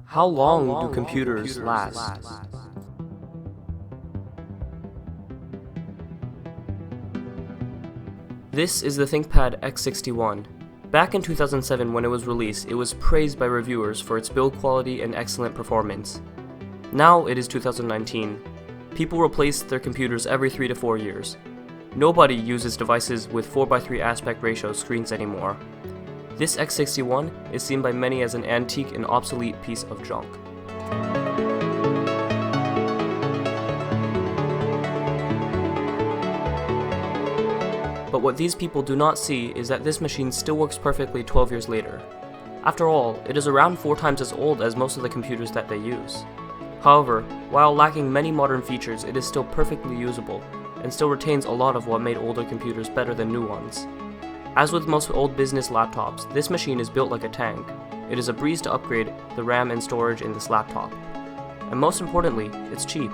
How long do computers last? This is the ThinkPad X61. Back in 2007 when it was released, it was praised by reviewers for its build quality and excellent performance. Now it is 2019. People replace their computers every 3 to 4 years. Nobody uses devices with 4:3 aspect ratio screens anymore. This X61 is seen by many as an antique and obsolete piece of junk. But what these people do not see is that this machine still works perfectly 12 years later. After all, it is around 4 times as old as most of the computers that they use. However, while lacking many modern features, it is still perfectly usable, and still retains a lot of what made older computers better than new ones. As with most old business laptops, this machine is built like a tank. It is a breeze to upgrade the RAM and storage in this laptop. And most importantly, it's cheap.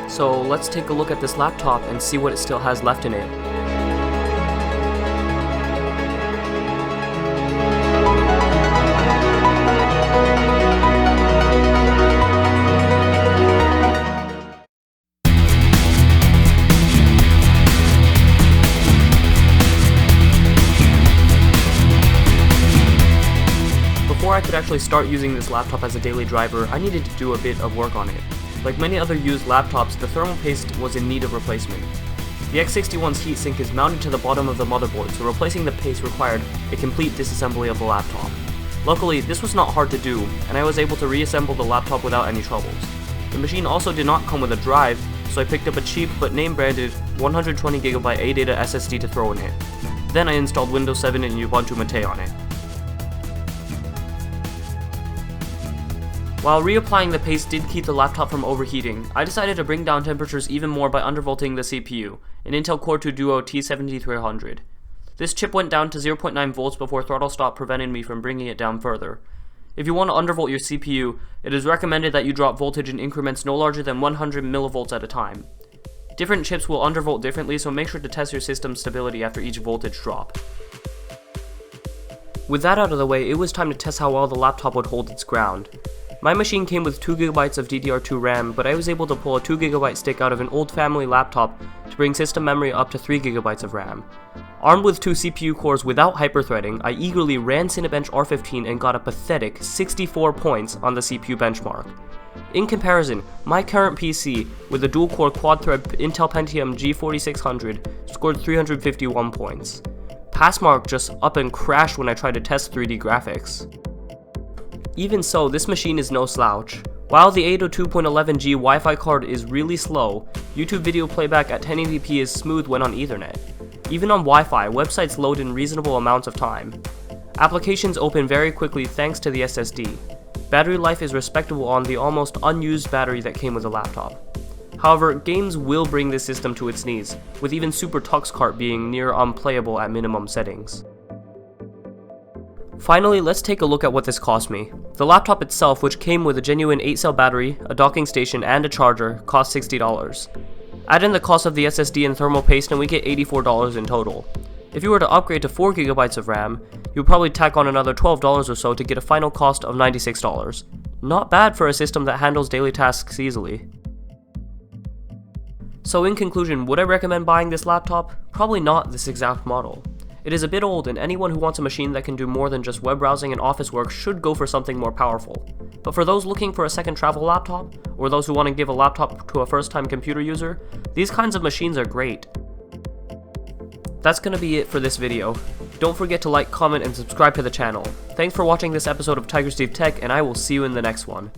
So let's take a look at this laptop and see what it still has left in it. Before I could actually start using this laptop as a daily driver, I needed to do a bit of work on it. Like many other used laptops, the thermal paste was in need of replacement. The X61's heatsink is mounted to the bottom of the motherboard, so replacing the paste required a complete disassembly of the laptop. Luckily, this was not hard to do, and I was able to reassemble the laptop without any troubles. The machine also did not come with a drive, so I picked up a cheap but name-branded 120GB ADATA SSD to throw in it. Then I installed Windows 7 and Ubuntu Mate on it. While reapplying the paste did keep the laptop from overheating, I decided to bring down temperatures even more by undervolting the CPU, an Intel Core 2 Duo T7300. This chip went down to 0.9 volts before throttle stop prevented me from bringing it down further. If you want to undervolt your CPU, it is recommended that you drop voltage in increments no larger than 100 millivolts at a time. Different chips will undervolt differently, so make sure to test your system's stability after each voltage drop. With that out of the way, it was time to test how well the laptop would hold its ground. My machine came with 2GB of DDR2 RAM, but I was able to pull a 2GB stick out of an old family laptop to bring system memory up to 3GB of RAM. Armed with 2 CPU cores without hyperthreading, I eagerly ran Cinebench R15 and got a pathetic 64 points on the CPU benchmark. In comparison, my current PC with a dual-core quad-thread Intel Pentium G4600 scored 351 points. Passmark just up and crashed when I tried to test 3D graphics. Even so, this machine is no slouch. While the 802.11g Wi-Fi card is really slow, YouTube video playback at 1080p is smooth when on Ethernet. Even on Wi-Fi, websites load in reasonable amounts of time. Applications open very quickly thanks to the SSD. Battery life is respectable on the almost unused battery that came with the laptop. However, games will bring this system to its knees, with even Super Tux Kart being near unplayable at minimum settings. Finally, let's take a look at what this cost me. The laptop itself, which came with a genuine 8-cell battery, a docking station, and a charger, cost $60. Add in the cost of the SSD and thermal paste and we get $84 in total. If you were to upgrade to 4GB of RAM, you would probably tack on another $12 or so to get a final cost of $96. Not bad for a system that handles daily tasks easily. So in conclusion, would I recommend buying this laptop? Probably not this exact model. It is a bit old, and anyone who wants a machine that can do more than just web browsing and office work should go for something more powerful. But for those looking for a second travel laptop, or those who want to give a laptop to a first-time computer user, these kinds of machines are great. That's gonna be it for this video. Don't forget to like, comment, and subscribe to the channel. Thanks for watching this episode of Tiger Steve Tech, and I will see you in the next one.